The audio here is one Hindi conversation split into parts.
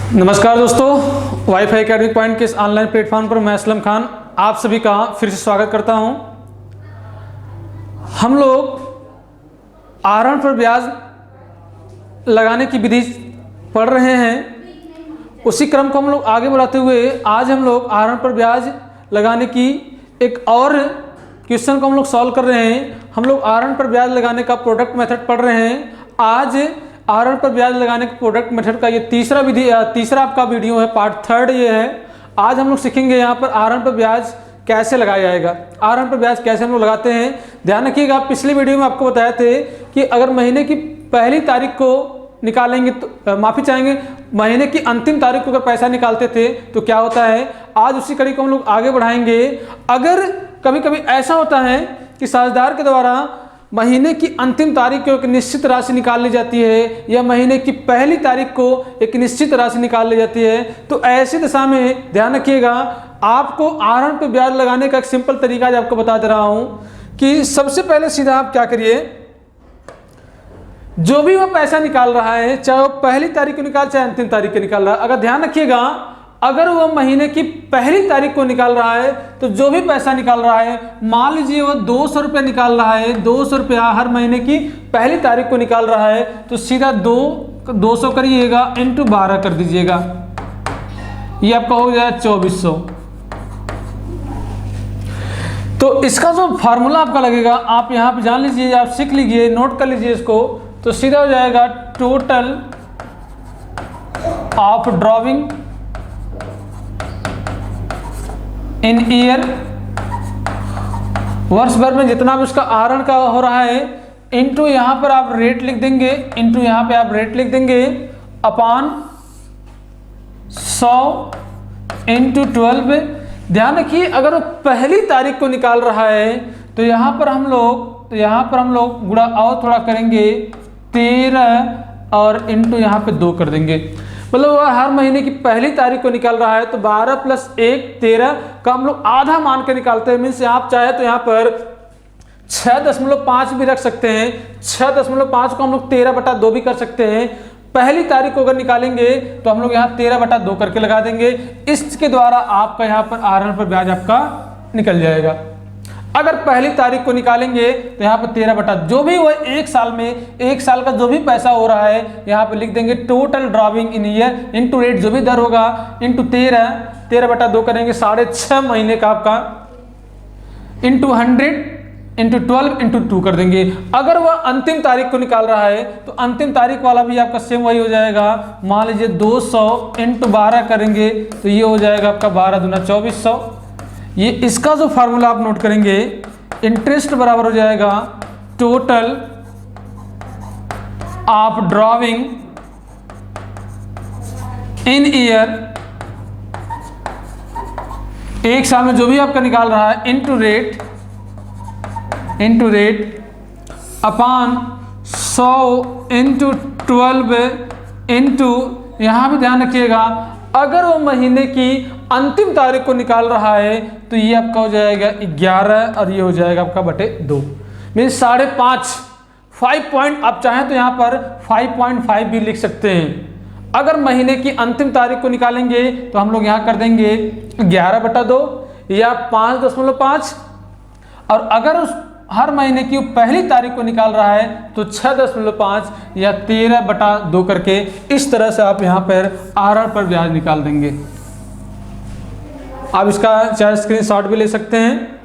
नमस्कार दोस्तों, वाईफाई एकेडमिक पॉइंट के इस ऑनलाइन प्लेटफॉर्म पर मैं असलम खान आप सभी का फिर से स्वागत करता हूं। हम लोग आहरण पर ब्याज लगाने की विधि पढ़ रहे हैं। उसी क्रम को हम लोग आगे बढ़ाते हुए आज हम लोग आहरण पर ब्याज लगाने की एक और क्वेश्चन को हम लोग सॉल्व कर रहे हैं। हम लोग आहरण पर ब्याज लगाने का प्रोडक्ट मेथड पढ़ रहे हैं। आज आहरण पर ब्याज लगाने के प्रोडक्ट मेथड का ये तीसरा आपका वीडियो है, पार्ट थर्ड ये है। आज हम लोग सीखेंगे यहाँ पर आहरण पर ब्याज कैसे लगाया जाएगा, आहरण पर ब्याज कैसे हम लोग लगाते हैं। ध्यान रखिएगा, पिछले वीडियो में आपको बताए थे कि अगर महीने की पहली तारीख को निकालेंगे तो माफ़ी चाहेंगे, महीने की अंतिम तारीख को अगर पैसा निकालते थे तो क्या होता है। आज उसी कड़ी को हम लोग आगे बढ़ाएंगे। अगर कभी कभी ऐसा होता है कि साझेदार के द्वारा महीने की अंतिम तारीख को एक निश्चित राशि निकाल ली जाती है या महीने की पहली तारीख को एक निश्चित राशि निकाल ली जाती है, तो ऐसी दशा में ध्यान रखिएगा, आपको आहरण पर ब्याज लगाने का एक सिंपल तरीका आज आपको बता दे रहा हूं कि सबसे पहले सीधा आप क्या करिए, जो भी वो पैसा निकाल रहा है, चाहे वो पहली तारीख को निकाल चाहे अंतिम तारीख को निकाल रहा है, अगर ध्यान रखिएगा, अगर वो महीने की पहली तारीख को निकाल रहा है तो जो भी पैसा निकाल रहा है, मान लीजिए वो 200 रुपये निकाल रहा है, 200 रुपया हर महीने की पहली तारीख को निकाल रहा है, तो सीधा 200 करिएगा इंटू 12 कर दीजिएगा, ये आपका हो जाएगा 2400। तो इसका जो फार्मूला आपका लगेगा आप यहाँ पे जान लीजिए, आप सीख लीजिए, नोट कर लीजिए इसको, तो सीधा हो जाएगा total of drawing in year, वर्ष भर में जितना भी उसका आहरण का हो रहा है, इंटू यहाँ पर आप रेट लिख देंगे, इंटू यहाँ पे आप रेट लिख देंगे अपॉन 100 इंटू 12। ध्यान रखिए, अगर वो पहली तारीख को निकाल रहा है तो यहाँ पर हम लोग गुणा और थोड़ा करेंगे 13 और इंटू यहाँ पे 2 कर देंगे। मतलब वह हर महीने की पहली तारीख को निकाल रहा है तो 12 + 1 13 का हम लोग आधा मान के निकालते हैं। मीन्स आप चाहे तो यहाँ पर 6.5 भी रख सकते हैं, 6.5 को हम लोग 13/2 भी कर सकते हैं। पहली तारीख को अगर निकालेंगे तो हम लोग यहाँ 13/2 करके लगा देंगे। इसके द्वारा आपका यहाँ पर आहरण पर ब्याज आपका निकल जाएगा। अगर पहली तारीख को निकालेंगे तो यहाँ पर 13 जो भी वो एक साल में, एक साल का जो भी पैसा हो रहा है यहाँ पे लिख देंगे टोटल ड्रॉविंग इन ईयर इंटू रेट जो भी दर होगा इंटू 13/2 करेंगे, 6.5 महीने का आपका इंटू 100 इंटू 12 इंटू 2 कर देंगे। अगर वह अंतिम तारीख को निकाल रहा है तो अंतिम तारीख वाला भी आपका सेम वही हो जाएगा। मान लीजिए 200 इंटू 12 करेंगे तो ये हो जाएगा आपका 12 दूना 2400। ये इसका जो फार्मूला आप नोट करेंगे, इंटरेस्ट बराबर हो जाएगा total of drawing in year, एक साल में जो भी आपका निकाल रहा है, into rate upon 100 into 12 into, यहाँ भी ध्यान रखिएगा, अगर वो महीने की अंतिम तारीख को निकाल रहा है तो ये आपका हो जाएगा 11 और ये हो जाएगा आपका बटे 2, मीन्स 5.5 5 पॉइंट। आप चाहें तो यहाँ पर 5.5 भी लिख सकते हैं। अगर महीने की अंतिम तारीख को निकालेंगे तो हम लोग यहाँ कर देंगे 11/2 या 5.5, और अगर उस हर महीने की पहली तारीख को निकाल रहा है तो 6.5 या 13/2 करके इस तरह से आप यहाँ पर आहरण पर ब्याज निकाल देंगे। आप इसका चाहे स्क्रीनशॉट भी ले सकते हैं।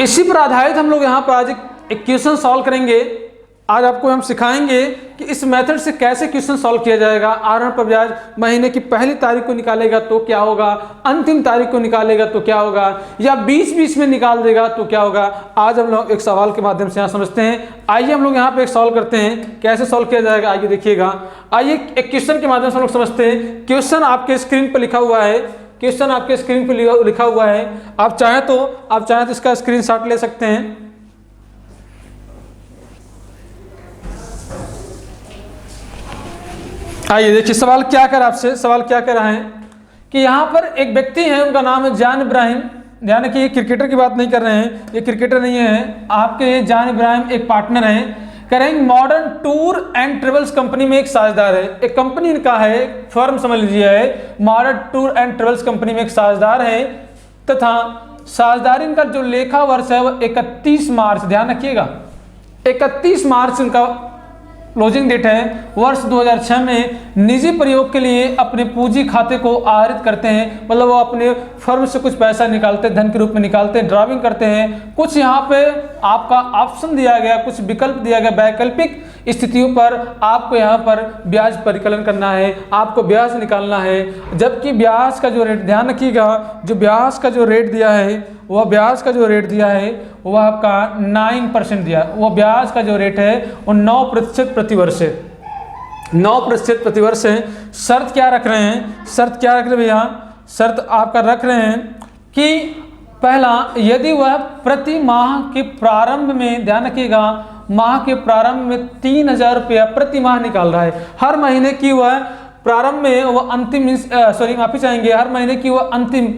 इसी पर आधारित हम लोग यहाँ पर आज एक क्वेश्चन सॉल्व करेंगे। आज आपको हम सिखाएंगे कि इस मेथड से कैसे क्वेश्चन सॉल्व किया जाएगा। आहरण पर ब्याज महीने की पहली तारीख को निकालेगा तो क्या होगा, अंतिम तारीख को निकालेगा तो क्या होगा, या बीच में निकाल देगा तो क्या होगा। आज हम लोग एक सवाल के माध्यम से यहाँ समझते हैं। आइए हम लोग यहाँ पे एक सॉल्व करते हैं, कैसे सॉल्व किया जाएगा आइए देखिएगा। आइए एक क्वेश्चन के माध्यम से हम लोग समझते हैं। क्वेश्चन आपके स्क्रीन पर लिखा हुआ है, क्वेश्चन आपके स्क्रीन पर लिखा हुआ है। आप चाहें तो इसका स्क्रीनशॉट ले सकते हैं। आइए देखिए सवाल क्या कर आपसे, सवाल क्या कर रहा है कि यहाँ पर एक व्यक्ति है, उनका नाम है जान इब्राहिम। ध्यान रखिए, ये क्रिकेटर की बात नहीं कर रहे हैं, ये क्रिकेटर नहीं है। आपके जान इब्राहिम एक पार्टनर हैं। करेंगे modern tour and travels company में एक साझेदार है, एक कंपनी इनका है, एक फर्म समझ लीजिए है, modern tour and travels company में एक साझेदार है तथा साझेदारी इनका जो लेखा वर्ष है वो 31 मार्च, ध्यान रखिएगा 31 मार्च इनका क्लोजिंग डेट है। वर्ष 2006 में निजी प्रयोग के लिए अपने पूंजी खाते को आहरित करते हैं, मतलब वो अपने फर्म से कुछ पैसा निकालते हैं, धन के रूप में निकालते हैं, ड्राइविंग करते हैं। कुछ यहाँ पे आपका ऑप्शन दिया गया, कुछ विकल्प दिया गया, वैकल्पिक स्थितियों पर आपको यहाँ पर ब्याज परिकलन करना है, आपको ब्याज निकालना है। जबकि ब्याज का जो रेट, ध्यान रखिएगा, जो ब्याज का जो रेट दिया है वह ब्याज का जो रेट दिया है वह आपका 9% दिया, वो ब्याज का जो रेट है वो 9% प्रतिवर्ष है, 9% प्रतिवर्ष है। शर्त क्या रख रहे हैं, शर्त क्या रख रहे हैं भैया, शर्त आपका रख रहे हैं कि पहला, यदि वह प्रति माह के प्रारंभ में, ध्यान रखिएगा, माह के प्रारंभ में 3000 रुपया प्रति माह निकाल रहा है, हर महीने की वह प्रारंभ में वह अंतिम, सॉरी माफी चाहेंगे, हर महीने की वह अंतिम,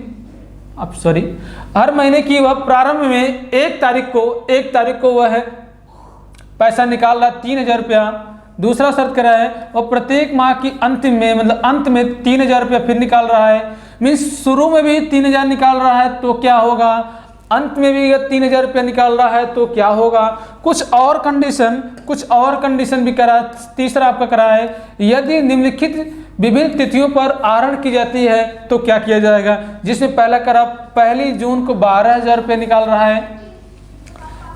हर महीने की वह प्रारंभ में 1 तारीख को वह पैसा निकाल रहा है 3000 रुपया। दूसरा शर्त करा है वह प्रत्येक माह की अंतिम में, मतलब अंत में 3000 रुपया फिर निकाल रहा है। मीन्स शुरू में भी 3000 निकाल रहा है तो क्या होगा, अंत में भी 3000 रुपया निकाल रहा है तो क्या होगा। कुछ और कंडीशन भी करा। तीसरा आपका करा है, यदि निम्नलिखित विभिन्न तिथियों पर आहरण की जाती है तो क्या किया जाएगा। जिसमें पहला करा, 1 जून को 12000 रुपये निकाल रहा है,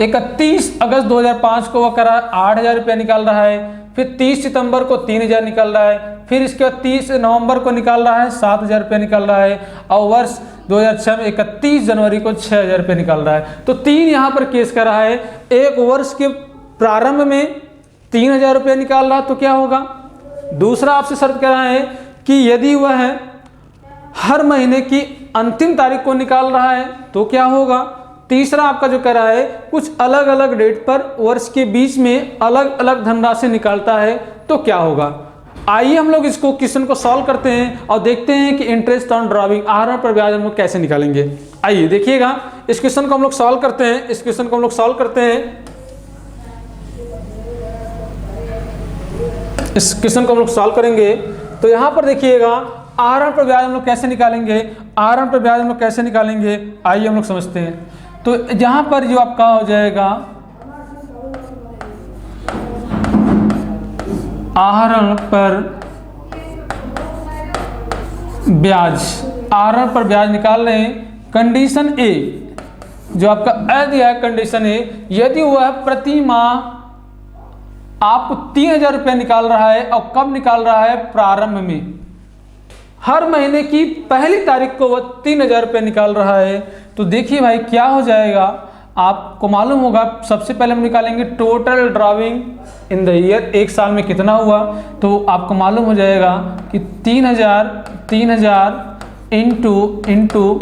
31 अगस्त 2005 को वह करा 8000 रुपये निकाल रहा है, फिर 30 सितंबर को 3000 निकाल रहा है, फिर इसके बाद 30 नवंबर को निकाल रहा है 7000 रुपये निकाल रहा है, और वर्ष 2006 में 31 जनवरी को 6000 रुपये निकाल रहा है। तो 3 यहाँ पर केस करा है। एक वर्ष के प्रारंभ में 3000 रुपये निकाल रहा तो क्या होगा। दूसरा आपसे शर्त करा है कि यदि वह हर महीने की अंतिम तारीख को निकाल रहा है तो क्या होगा। तीसरा आपका जो करा है, कुछ अलग अलग डेट पर वर्ष के बीच में अलग अलग धनराशि निकालता है तो क्या होगा। आइए हम लोग इसको क्वेश्चन को सॉल्व करते हैं और देखते हैं कि इंटरेस्ट ऑन ड्राइविंग, आहरण पर ब्याज हम लोग कैसे निकालेंगे। आइए देखिएगा, इस क्वेश्चन को हम लोग सॉल्व करते हैं, इस क्वेश्चन को हम लोग सॉल्व करते हैं, इस क्वेश्चन को हम लोग सॉल्व करेंगे। तो यहाँ पर देखिएगा, आहरण पर ब्याज हम लोग कैसे निकालेंगे, आहरण पर ब्याज हम लोग कैसे निकालेंगे, आइए हम लोग समझते हैं। तो यहाँ पर जो आपका हो जाएगा आहरण पर ब्याज, आहरण पर ब्याज निकाल रहे हैं। कंडीशन ए जो आपका दिया है, कंडीशन ए, यदि वह प्रति माह आपको 3000 रुपये निकाल रहा है, और कब निकाल रहा है, प्रारंभ में, हर महीने की पहली तारीख को वह 3000 रुपये निकाल रहा है। तो देखिए भाई क्या हो जाएगा, आपको मालूम होगा, सबसे पहले हम निकालेंगे total driving in the year, एक साल में कितना हुआ। तो आपको मालूम हो जाएगा कि 3000 इंटू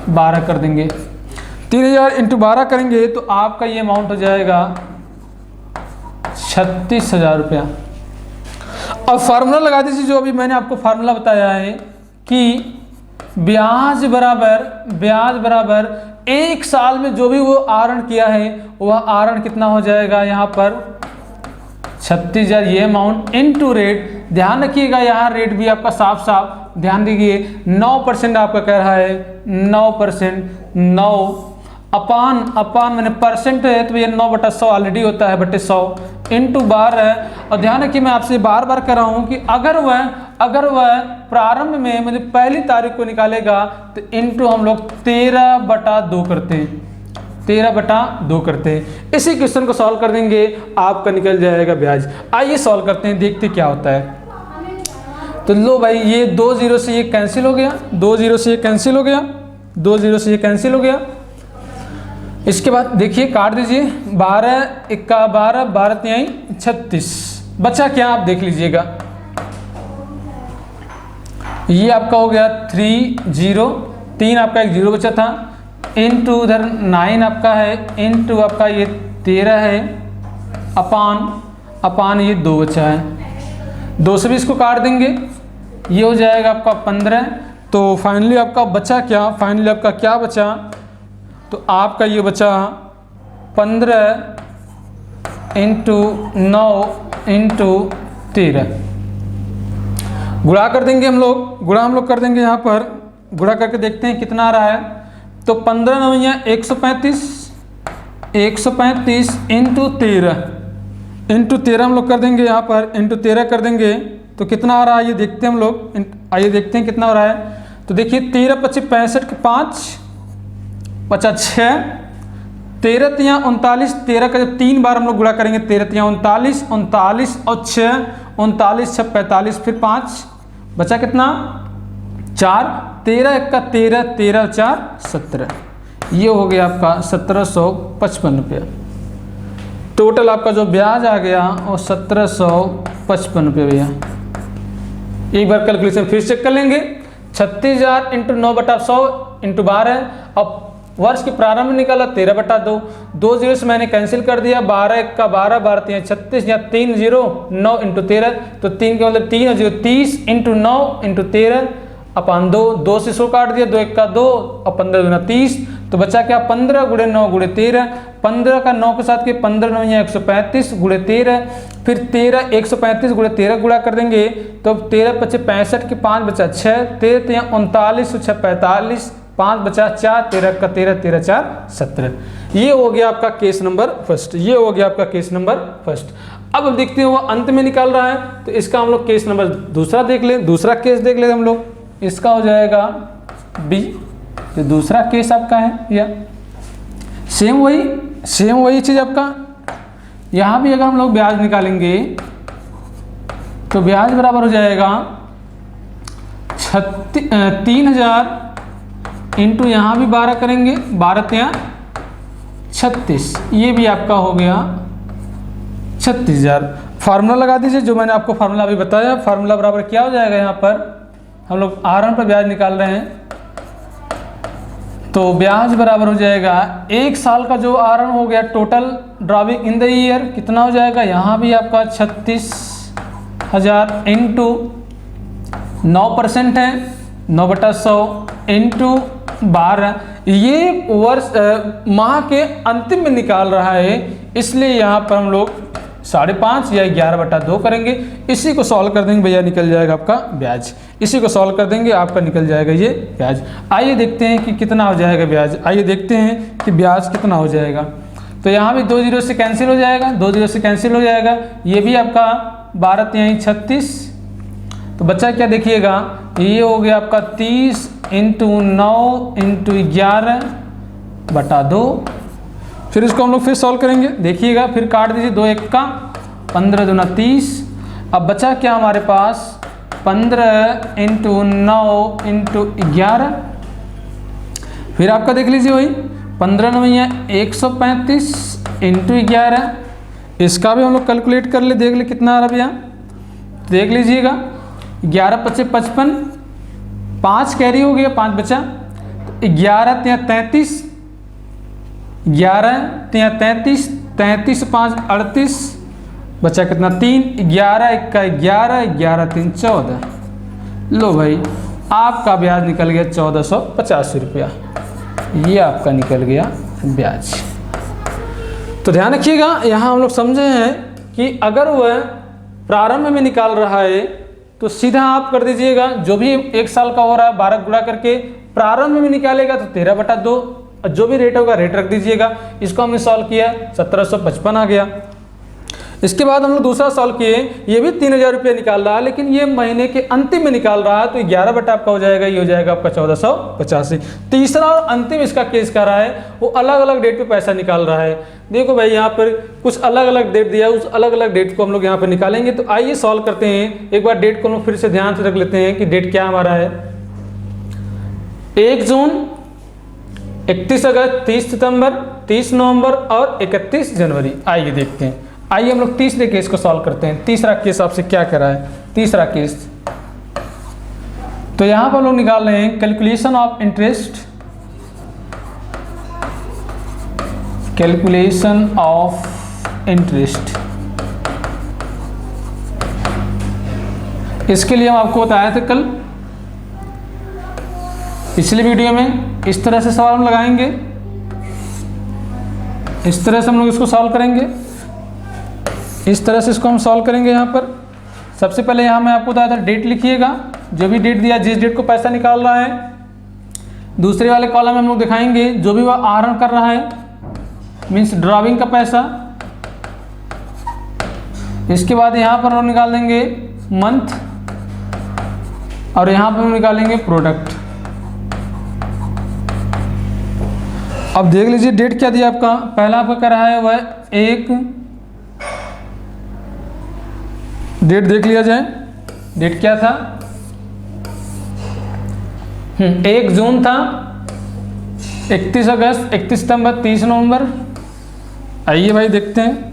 12 कर देंगे, 3000 इंटू 12 करेंगे तो आपका ये अमाउंट हो जाएगा 36,000 रुपया। अब फार्मूला लगा दीजिए, जो अभी मैंने आपको फार्मूला बताया है कि ब्याज बराबर एक साल में जो भी वो आहरण किया है वह आहरण कितना हो जाएगा, यहाँ पर 36,000 ये अमाउंट इंटू रेट। ध्यान रखिएगा यहाँ रेट भी आपका साफ साफ ध्यान दीजिए, 9% आपका कह रहा है, 9%, 9 अपान मैंने परसेंट है तो ये 9/100 ऑलरेडी होता है, बटे 100 इंटू 12 है। और ध्यान रखिए, मैं आपसे बार बार कह रहा हूँ कि अगर वह प्रारंभ में मतलब पहली तारीख को निकालेगा तो इंटू हम लोग 13/2 करते हैं, 13/2 करते हैं। इसी क्वेश्चन को सॉल्व कर देंगे, आपका निकल जाएगा ब्याज। आइए सॉल्व करते हैं, देखते क्या होता है। तो लो भाई, ये 2 0 से ये कैंसिल हो गया, 2 0 से ये कैंसिल हो गया, 2 0 से ये कैंसिल हो गया। इसके बाद देखिए काट दीजिए, 12 × 12, 12 × 36, बचा क्या आप देख लीजिएगा। ये आपका हो गया 3 0, 3 आपका एक 0 बचा था, इंटू उधर 9 आपका है, इंटू आपका ये 13 है, अपान ये 2 बचा है, 2 से भी इसको काट देंगे, ये हो जाएगा आपका 15। तो फाइनली आपका बचा क्या, फाइनली आपका क्या बचा, तो आपका ये बचा 15 इंटू 9 इंटू 13 गुणा कर देंगे हम लोग कर देंगे। यहाँ पर गुणा करके देखते हैं कितना आ रहा है। तो 15 नवैया 135 इंटू 13 हम लोग कर देंगे। यहाँ पर इंटू 13 कर देंगे तो कितना आ रहा है ये देखते हैं हम लोग। आइए देखते हैं कितना हो रहा है। तो देखिए 13 25 65 के 5 50 6 13 तियाँ 39, 13 का जब 3 बार हम लोग गुणा करेंगे 13 तियाँ 39 39 और 6 39 6 45 फिर 5 बचा कितना 4 13 1 का 13 13 और 4 17। ये हो गया आपका 1755 रुपया। टोटल आपका जो ब्याज आ गया वो 1755 रुपये भैया। एक बार कैलकुलेशन फिर चेक कर लेंगे। 36,000 इंटू 9/100 इंटू 12। अब वर्ष के प्रारंभ में निकाला 13/2, 2 जीरो से मैंने कैंसिल कर दिया। 12 1 का 12 12 3 36 या 3 0 9 इंटू 13 तो 3 के मतलब 3 और 0 30 इंटू 9 इंटू 13 अपन 2 से 100 काट दिया। 2 1 का 2 और 15 दूना 30 तो बचा क्या 15 गुणे 9 गुणे 13। 15 का 9 के साथ के 15 9 135 गुणे 13 फिर 13 135 गुणे 13 गुणा कर देंगे तो 13 25 65 के 5 बचा 6 13 39 6 45 5 बचा 4 13 का 13 13 4 17। ये हो गया आपका केस नंबर फर्स्ट। ये हो गया आपका केस नंबर फर्स्ट। अब देखते हैं वो अंत में निकाल रहा है तो इसका हम लोग केस नंबर दूसरा देख लें। दूसरा केस देख लें हम लोग। इसका हो जाएगा बी। तो दूसरा केस आपका है या सेम वही चीज आपका। यहाँ भी अगर हम लोग ब्याज निकालेंगे तो ब्याज बराबर हो जाएगा 3,000 इंटू यहाँ भी 12 करेंगे 12 तियाँ 36। ये भी आपका हो गया 36,000। फार्मूला लगा दीजिए जो मैंने आपको फार्मूला अभी बताया। फार्मूला बराबर क्या हो जाएगा। यहाँ पर हम लोग आरएन पर ब्याज निकाल रहे हैं तो ब्याज बराबर हो जाएगा 1 साल का जो आरएन हो गया total drawing in the year कितना हो जाएगा। यहाँ भी आपका 36,000 इंटू 9% है 9/100 इंटू 12। ये वर्ष माह के अंतिम में निकाल रहा है इसलिए यहाँ पर हम लोग 5.5 या 11/2 करेंगे। इसी को सॉल्व कर देंगे भैया निकल जाएगा आपका ब्याज। इसी को सॉल्व कर देंगे आपका निकल जाएगा ये ब्याज। आइए देखते हैं कि कितना हो जाएगा ब्याज। आइए देखते हैं कि ब्याज कितना हो जाएगा। तो यहाँ भी 2 जीरो से कैंसिल हो जाएगा 2 जीरो से कैंसिल हो जाएगा। ये भी आपका 12 तिहाई 36 तो बच्चा क्या देखिएगा ये हो गया आपका 30 इंटू 9 इंटू 11/2। फिर इसको हम लोग फिर सॉल्व करेंगे देखिएगा। फिर काट दीजिए 2 1 का 15 दूना 30। अब बचा क्या हमारे पास 15 इंटू 9 इंटू 11। फिर आपका देख लीजिए वही 15 9 135 इंटू 11। इसका भी हम लोग कैलकुलेट कर ले देख ले कितना आ रहा भैया। देख लीजिएगा 11 25 55 5 कैरी हो गया 5 बचा 11 तिया 33 11 तिया 33 33 5 38 बचा कितना 3 11 1 का 11 11 3 14। लो भाई आपका ब्याज निकल गया 1485 रुपया। ये आपका निकल गया ब्याज। तो ध्यान रखिएगा यहाँ हम लोग समझे हैं कि अगर वह प्रारंभ में निकाल रहा है तो सीधा आप कर दीजिएगा जो भी 1 साल का हो रहा है 12 गुणा करके प्रारंभ में निकालेगा तो 13/2 जो भी रेट होगा रेट रख दीजिएगा। इसको हमने सॉल्व किया 1755 आ गया। इसके बाद हम लोग दूसरा सॉल्व किए ये भी 3,000 रुपये निकाल रहा है लेकिन ये महीने के अंतिम में निकाल रहा है तो 11 आपका हो जाएगा। ये हो जाएगा आपका 1485। तीसरा और अंतिम इसका केस कर रहा है वो अलग अलग डेट पे पैसा निकाल रहा है। देखो भाई यहाँ पर कुछ अलग अलग डेट दिया उस अलग अलग डेट को हम लोग यहाँ पर निकालेंगे। तो आइए सॉल्व करते हैं। एक बार डेट को हम लोग फिर से ध्यान से रख लेते हैं कि डेट क्या हमारा है। 1 जून 31 अगस्त 30 सितंबर 30 नवंबर और 31 जनवरी। आइए देखते हैं। आइए हम लोग तीसरे केस को सॉल्व करते हैं। तीसरा केस आपसे क्या करा है। तीसरा केस तो यहां पर हम लोग निकाल रहे हैं calculation of interest. Calculation of interest इसके लिए हम आपको बताया था कल पिछले वीडियो में। इस तरह से सवाल हम लगाएंगे इस तरह से हम लोग इसको सॉल्व करेंगे। इस तरह से इसको हम सॉल्व करेंगे। यहाँ पर सबसे पहले यहाँ मैं आपको बताया था डेट लिखिएगा, जो भी डेट दिया जिस डेट को पैसा निकाल रहा है। दूसरे वाले कॉलम में हम लोग दिखाएंगे जो भी वह आहरण कर रहा है, मीन्स ड्राविंग का पैसा। इसके बाद यहाँ पर हम निकाल देंगे मंथ और यहाँ पर हम निकालेंगे प्रोडक्ट। अब देख लीजिए डेट क्या दिया आपका। पहला आपका कर रहा है वह एक डेट देख लिया जाए। डेट क्या था? 1 जून था, 31 अगस्त, 31 सितंबर, 30 नवंबर। आइए भाई देखते हैं।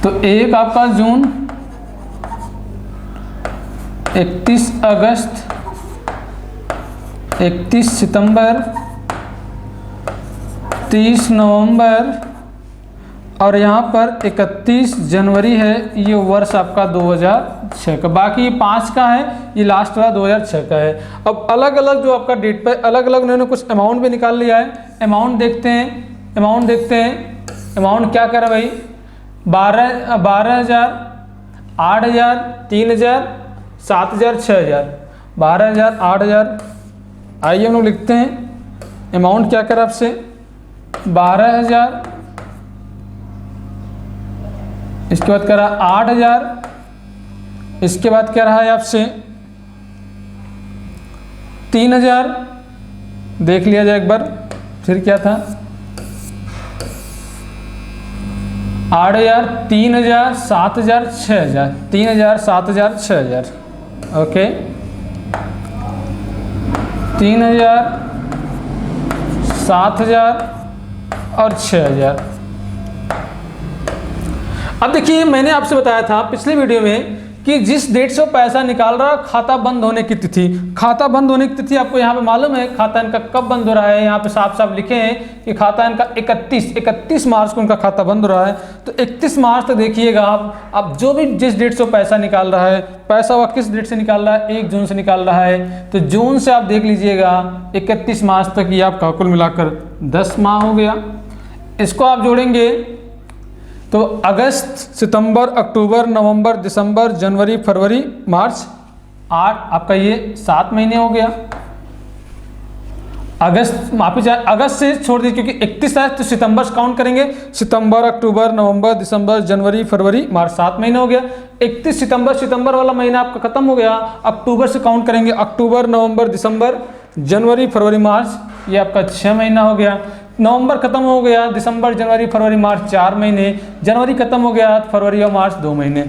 तो 1 आपका जून, 31 अगस्त, 31 सितंबर, 30 नवंबर और यहाँ पर 31 जनवरी है। ये वर्ष आपका 2006 का। बाकी ये 5 का है, ये लास्ट वाला 2006 का है। अब अलग अलग जो आपका डेट पे अलग अलग उन्होंने कुछ अमाउंट भी निकाल लिया है। अमाउंट देखते हैं, अमाउंट देखते हैं। अमाउंट क्या कर भाई? 12,000, 8,000, 3,000, 7,000, 6,000, 12,000, 8,000। आइए हम लोग लिखते हैं अमाउंट क्या कर आपसे 12,000, इसके बाद कह रहा 8,000, इसके बाद कह रहा है आपसे 3,000। देख लिया जाए एक बार फिर क्या था 8,000, 3,000, 7,000, 6,000, 3,000, 7,000, 6,000। ओके 3,000, 7,000 और 6,000। अब देखिए मैंने आपसे बताया था पिछले वीडियो में कि जिस डेट से पैसा निकाल रहा है खाता बंद होने की तिथि, खाता बंद होने की तिथि आपको यहाँ पे मालूम है खाता इनका कब बंद हो रहा है। यहाँ पे साफ साफ लिखे हैं कि खाता इनका 31 मार्च को उनका खाता बंद हो रहा है। तो 31 मार्च तक देखिएगा आप जो भी जिस डेट से पैसा निकाल रहा है, पैसा वह किस डेट से निकाल रहा है 1 जून से निकाल रहा है। तो जून से आप देख लीजिएगा 31 मार्च तक ये आपका कुल मिलाकर 10 माह हो गया। इसको आप जोड़ेंगे तो अगस्त, सितंबर, अक्टूबर, नवंबर, दिसंबर, जनवरी, फरवरी, मार्च, 8 आपका ये 7 महीने हो गया। अगस्त माफी चाहे अगस्त से छोड़ दीजिए क्योंकि 31 है तो सितंबर से काउंट करेंगे। सितंबर, अक्टूबर, नवंबर, दिसंबर, जनवरी, फरवरी, मार्च 7 महीने हो गया। 31 सितंबर वाला महीना आपका खत्म हो गया। अक्टूबर से काउंट करेंगे अक्टूबर, नवंबर, दिसंबर, जनवरी, फरवरी, मार्च, ये आपका 6 महीना हो गया। नवंबर खत्म हो गया, दिसंबर, जनवरी, फरवरी, मार्च 4 महीने, जनवरी खत्म हो गया, फरवरी और मार्च 2 महीने।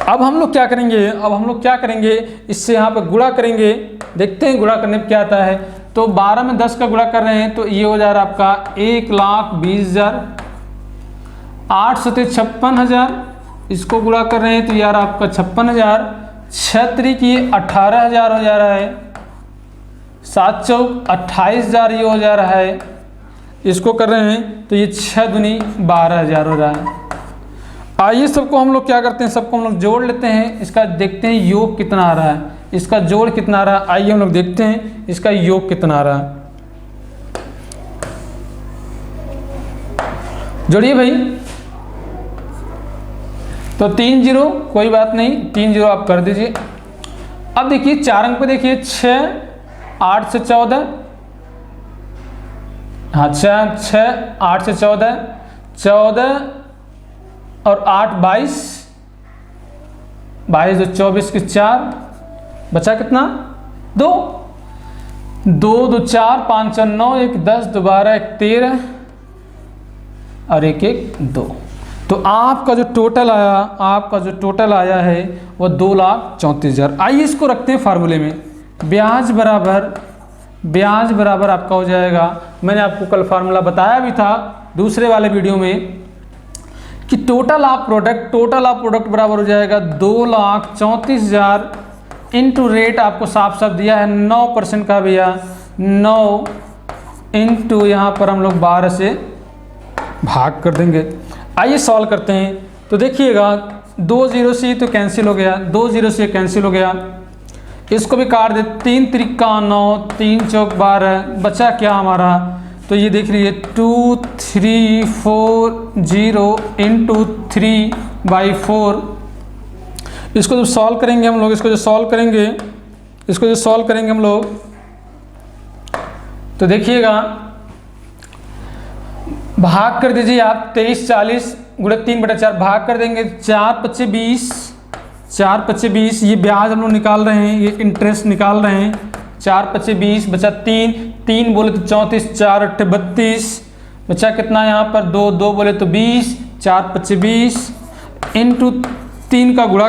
अब हम लोग क्या करेंगे, इससे यहाँ पे गुणा करेंगे। देखते हैं गुणा करने पे क्या आता है। तो 12 में 10 का गुणा कर रहे हैं तो ये हो जा रहा है आपका 1,20,000, 8 सते 56,000। इसको गुणा कर रहे हैं तो यार आपका 56,000, 6 त्रिक 18,000 हो जा रहा है, 7 चौक 28,000 ये हो जा रहा है। इसको कर रहे हैं तो ये 6 दूनी 12,000 हो रहा है। आइए सबको हम लोग क्या करते हैं, सबको हम लोग जोड़ लेते हैं। इसका देखते हैं योग कितना आ रहा है, इसका जोड़ कितना आ रहा है। आइए हम लोग देखते हैं इसका योग कितना आ रहा है। जोड़िए भाई। तो 3 0 कोई बात नहीं, 3 0 आप कर दीजिए। अब देखिए 4 अंक पे देखिए 6, 8 से 14, हाँ 6, 8 से 14, 14 और 8 22, 22 तो 24 के 4, बचा कितना 2, 2 2 4, 5 9, 1 10, 2 12, 1 13 और 1 1 2। तो आपका जो टोटल आया है वो 2,34,000। आइए इसको रखते हैं फार्मूले में। ब्याज बराबर आपका हो जाएगा, मैंने आपको कल फार्मूला बताया भी था दूसरे वाले वीडियो में कि टोटल ऑफ प्रोडक्ट बराबर हो जाएगा 2,34,000 इंटू रेट आपको साफ साफ दिया है 9% का भैया, 9 इंटू यहाँ पर हम लोग 12 से भाग कर देंगे। आइए सॉल्व करते हैं। तो देखिएगा 2 0 से तो कैंसिल हो गया, 2 0 से कैंसिल हो गया। इसको भी काट दे, 3 त्रिक 9, 3 चौक 12, बचा क्या हमारा। तो तो ये देख लीजिए 2340 इंटू 3/4। इसको जब सॉल्व करेंगे हम लोग, इसको जो सॉल्व करेंगे हम लोग, तो देखिएगा भाग कर दीजिए आप 2340 गुणे 3/4 भाग कर देंगे, 4×5=20, ये ब्याज हम लोग निकाल रहे हैं, ये इंटरेस्ट निकाल रहे हैं। 4×5=20 बचा 3 बोले तो 34, 4×8=32 बचा कितना यहाँ पर 2 बोले तो 20, 4×5=20 इंटू 3 का गुणा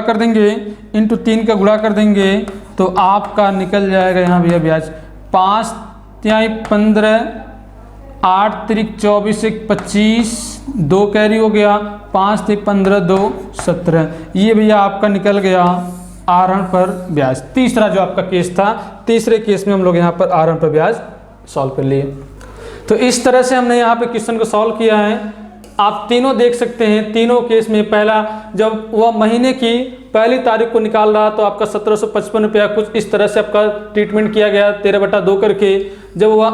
कर देंगे, तो आपका निकल जाएगा यहाँ भैया ब्याज 5×3=15, 8×3=24, 2 कैरी हो गया, 5×3=15, 2 17। ये भैया आपका निकल गया आहरण पर ब्याज। तीसरा जो आपका केस था, तीसरे केस में हम लोग यहाँ पर आहरण पर ब्याज सॉल्व कर लिए। तो इस तरह से हमने यहाँ पे क्वेश्चन को सॉल्व किया है। आप तीनों देख सकते हैं, तीनों केस में पहला जब वह महीने की पहली तारीख को निकाल रहा तो आपका 1755 रुपया कुछ इस तरह से आपका ट्रीटमेंट किया गया 13/2 करके। जब वह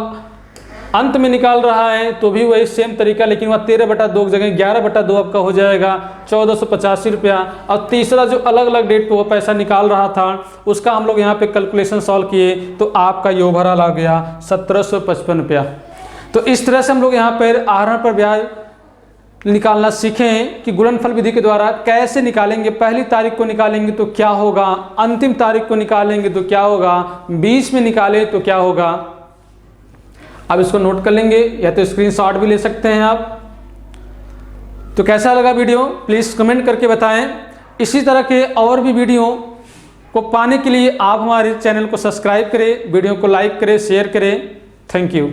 अंत में निकाल रहा है तो भी वही सेम तरीका, लेकिन वह 13/2 की जगह 11/2 आपका हो जाएगा 1485 रुपया। और तीसरा जो अलग अलग डेट पे वो पैसा निकाल रहा था उसका हम लोग यहाँ पे कैलकुलेशन सॉल्व किए तो आपका ये ओवरऑल आ गया 1755 रुपया। तो इस तरह से हम लोग यहाँ पर आहरण पर ब्याज निकालना सीखें कि गुणनफल विधि के द्वारा कैसे निकालेंगे। पहली तारीख को निकालेंगे तो क्या होगा, अंतिम तारीख को निकालेंगे तो क्या होगा, 20 में निकाले तो क्या होगा। अब इसको नोट कर लेंगे या तो स्क्रीनशॉट भी ले सकते हैं आप। तो कैसा लगा वीडियो प्लीज़ कमेंट करके बताएं। इसी तरह के और भी वीडियो को पाने के लिए आप हमारे चैनल को सब्सक्राइब करें, वीडियो को लाइक करें, शेयर करें। Thank you.